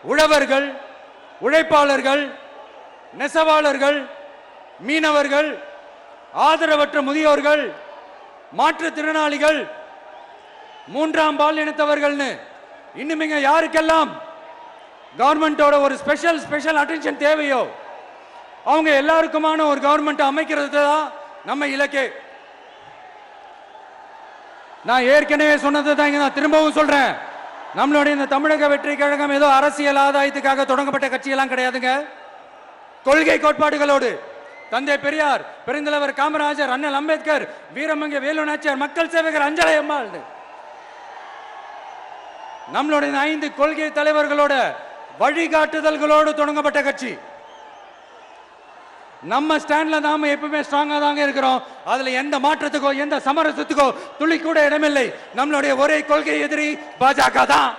உழவர்கள், உழைப்பாளர்கள், நெசவாளர்கள், மீனவர்கள், ஆதரவற்ற முதியோர்கள், மாற்றுத்திறனாளிகள், மூன்றாம் பால் இனத்தவர்கள்னு இன்னும் இங்க யாருக்கெல்லாம் கவர்மெண்டோட ஒரு ஸ்பெஷல் அட்டென்ஷன் தேவையோ அவங்க எல்லாருக்குமான ஒரு கவர்மெண்ட் அமைக்கிறது தான் நம்ம இலக்கே. நான் ஏற்கனவே சொன்னது தான் இங்க நான் திரும்பவும் சொல்றேன். நம்மளுடைய இந்த தமிழக வெற்றி கழகம் ஏதோ அரசியல் ஆதாயத்துக்காக தொடங்கப்பட்ட கட்சியெல்லாம் கிடையாதுங்க. கொள்கை கோட்பாடுகளோடு தந்தை பெரியார், பெருந்தலைவர் காமராஜர், அண்ணல் அம்பேத்கர், வீரமங்க வேலு நாச்சியார், மக்கள் சேவகர் அஞ்சலை அம்மாள், நம்மளுடைய 5 கொள்கை தலைவர்களோட வழிகாட்டுதல்களோடு தொடங்கப்பட்ட கட்சி. நம்ம ஸ்டாண்ட்ல நாம எப்பவுமே ஸ்ட்ராங்கா தாங்க இருக்கிறோம். அதுல எந்த மாற்றத்துக்கோ எந்த சமரசத்துக்கோ துளி கூட இடமில்லை. நம்மளுடைய ஒரே கொள்கை எதிரி பாஜக தான்.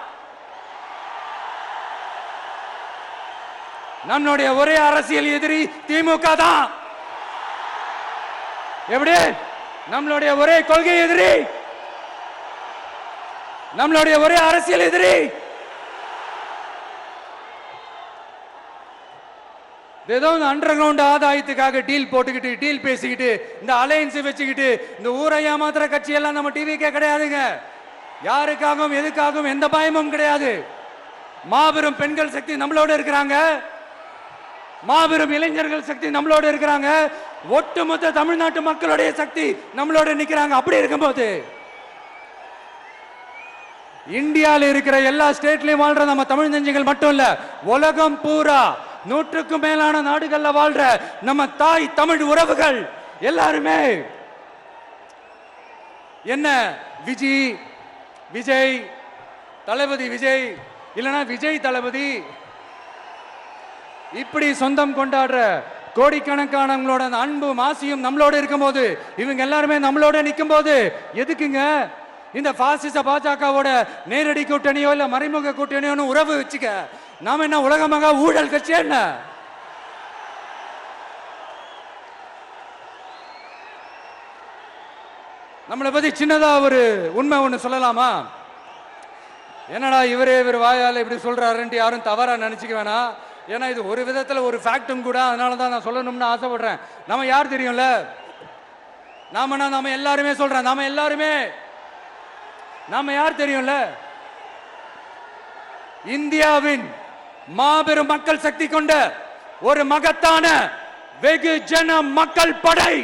நம்மளுடைய ஒரே அரசியல் எதிரி திமுக தான். எப்படி? நம்மளுடைய ஒரே கொள்கை எதிரி, நம்மளுடைய ஒரே அரசியல் எதிரி ஏதோ அண்டர் கிரவுண்ட் ஆதாயத்துக்காக டீல் போட்டுக்கிட்டு டீல் பேசிக்கிட்டு இந்த அலையன்ஸ் வச்சுக்கிட்டு இந்த ஊரை ஏமாத்துற கட்சி எல்லாம் நம்ம டிவிக்கே கிடையாதுங்க. யாருக்காகவும் எதுக்காகவும் எந்த பயமும் கிடையாது. மாபெரும் பெண்கள் சக்தி நம்மளோட இருக்கிறாங்க, மாபெரும் இளைஞர்கள் சக்தி நம்மளோட இருக்கிறாங்க, ஒட்டுமொத்த தமிழ்நாட்டு மக்களுடைய சக்தி நம்மளோட நிக்கிறாங்க. அப்படி இருக்கும்போது இந்தியாவில் இருக்கிற எல்லா ஸ்டேட்லயும் வாழ்ற நம்ம தமிழ் நெஞ்சங்கள் மட்டும் இல்ல, உலகம் பூரா 100க்கும் மேலான நாடுகள்ல வாழ்ற நம்ம தாய் தமிழ் உறவுகள் எல்லாருமே என்ன விஜய் தளபதி விஜய் இல்லனா விஜய் தளபதி இப்படி சொந்தம் கொண்டாடுற கோடிக்கணக்கானவங்களோட அன்பு மாசியும் நம்மளோட இருக்கும்போது, இவங்க எல்லாருமே நம்மளோட நிற்கும் போது எதுக்குங்க இந்த பாசிச பாஜகவோட நேரடி கூட்டணியோ இல்ல மறைமுக கூட்டணியோ உறவு வச்சுக்க? நாம என்ன உலகமாக ஊழல் கட்சி? என்ன நம்மளை பத்தி சின்னதா ஒரு உண்மை ஒண்ணு சொல்லலாமா? என்னடா இவர் வாயால இப்படி சொல்றாருன்ட்டு யாரும் தவறா நினைச்சுக்க வேணாம். ஏன்னா இது ஒரு விதத்துல ஒரு ஃபேக்டும் கூட. அதனாலதான் நான் சொல்லணும்னு ஆசைப்படுறேன். நம்ம யார் தெரியும்ல? நாம எல்லாருமே சொல்றேன். நாம யார் தெரியும்ல? இந்தியாவின் மாபெரும் மக்கள் சக்தி கொண்ட ஒரு மகத்தான வெகுஜன மக்கள் படை.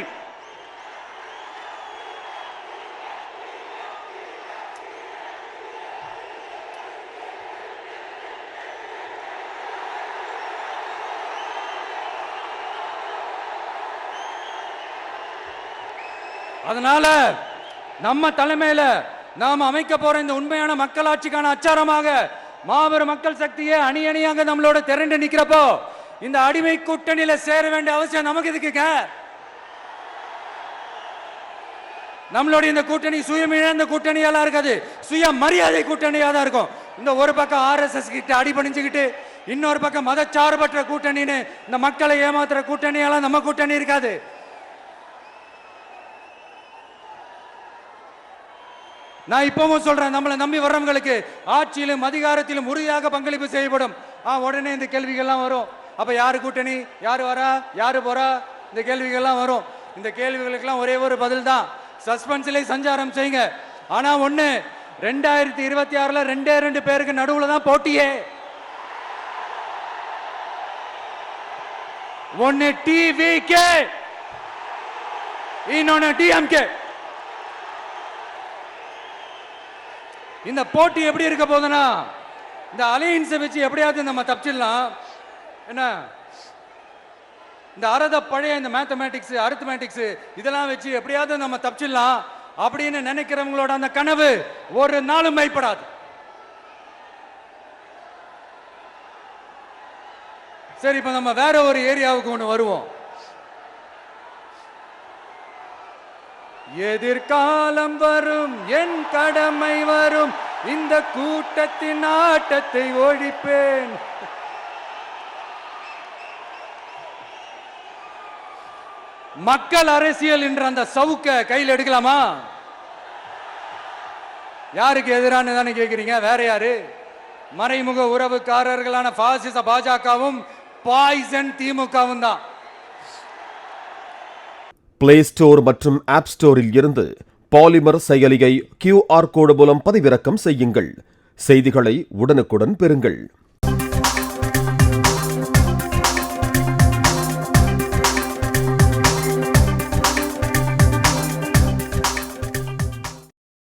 அதனால நம்ம தலைமையில நாம் அமைக்க போற இந்த உண்மையான மக்களாட்சிக்கான அச்சாரமாக மாபெரும் மக்கள் சக்தியே அணி அணியாக நம்மளோட திரண்டு நிக்கிறப்போ இந்த அடிமை கூட்டணியில சேர வேண்டிய அவசியம் நமக்கு எதுக்குங்க? நம்மளுடைய இந்த கூட்டணி சுயமிழந்த கூட்டணியெல்லாம் இருக்காது, சுய மரியாதை கூட்டணியா தான் இருக்கும். இந்த ஒரு பக்கம் RSS கிட்ட அடிபணிஞ்சுக்கிட்டு, இன்னொரு பக்கம் மதச்சார்பற்ற கூட்டணின்னு இந்த மக்களை ஏமாத்துற கூட்டணியெல்லாம் நம்ம கூட்டணி இருக்காது. நான் இப்பவும் சொல்றேன், நம்மளை நம்பி வர்றவங்களுக்கு ஆட்சியிலும் அதிகாரத்திலும் உறுதியாக பங்களிப்பு செய்யப்படும். உடனே இந்த கேள்விகள்லாம் வரும். அப்ப யாரு கூட்டணி, யாரு வரா, யாரு போறா, இந்த கேள்விகள்லாம் வரும். இந்த கேள்விகளுக்கெல்லாம் ஒரே ஒரு பதில் தான், சஸ்பென்ஸ்ல சஞ்சாரம் செய்யுங்க. ஆனா ஒண்ணு, 2026ல 2 பேருக்கு நடுவுல தான் போட்டியே. ஒன்னு TVK, இன்னொன்னு DMK. இந்த போட்டி எப்படி இருக்க போதுன்னா, இந்த அலையன்ஸை வச்சு எப்படியாவது நம்ம தப்பிச்சிடலாம். என்ன இந்த பழைய இந்த மேத்தமேட்டிக்ஸ், அரித்மேட்டிக்ஸ் இதெல்லாம் வச்சு எப்படியாவது நம்ம தப்பிச்சிடலாம் அப்படின்னு நினைக்கிறவங்களோட அந்த கனவு ஒரு நாளும் மைப்படாது. சரி, இப்ப நம்ம வேற ஒரு ஏரியாவுக்கு ஒன்று வருவோம். எதிர்காலம் வரும், என் கடமை வரும், இந்த கூட்டத்தின் ஆட்டத்தை ஒழிப்பேன். மக்கள் அரசியல் என்ற அந்த சவுக்க கையில் எடுக்கலாமா? யாருக்கு எதிரான தானே கேட்கிறீங்க? வேற யாரு? மறைமுக உறவுக்காரர்களான பாசிச பாஜகவும் பாய்சன் திமுகவும் தான். பிளே ஸ்டோர் மற்றும் ஆப் ஸ்டோரில் இருந்து பாலிமர் செயலியை QR கோடு மூலம் பதிவிறக்கம் செய்யுங்கள். செய்திகளை உடனுக்குடன் பெறுங்கள்.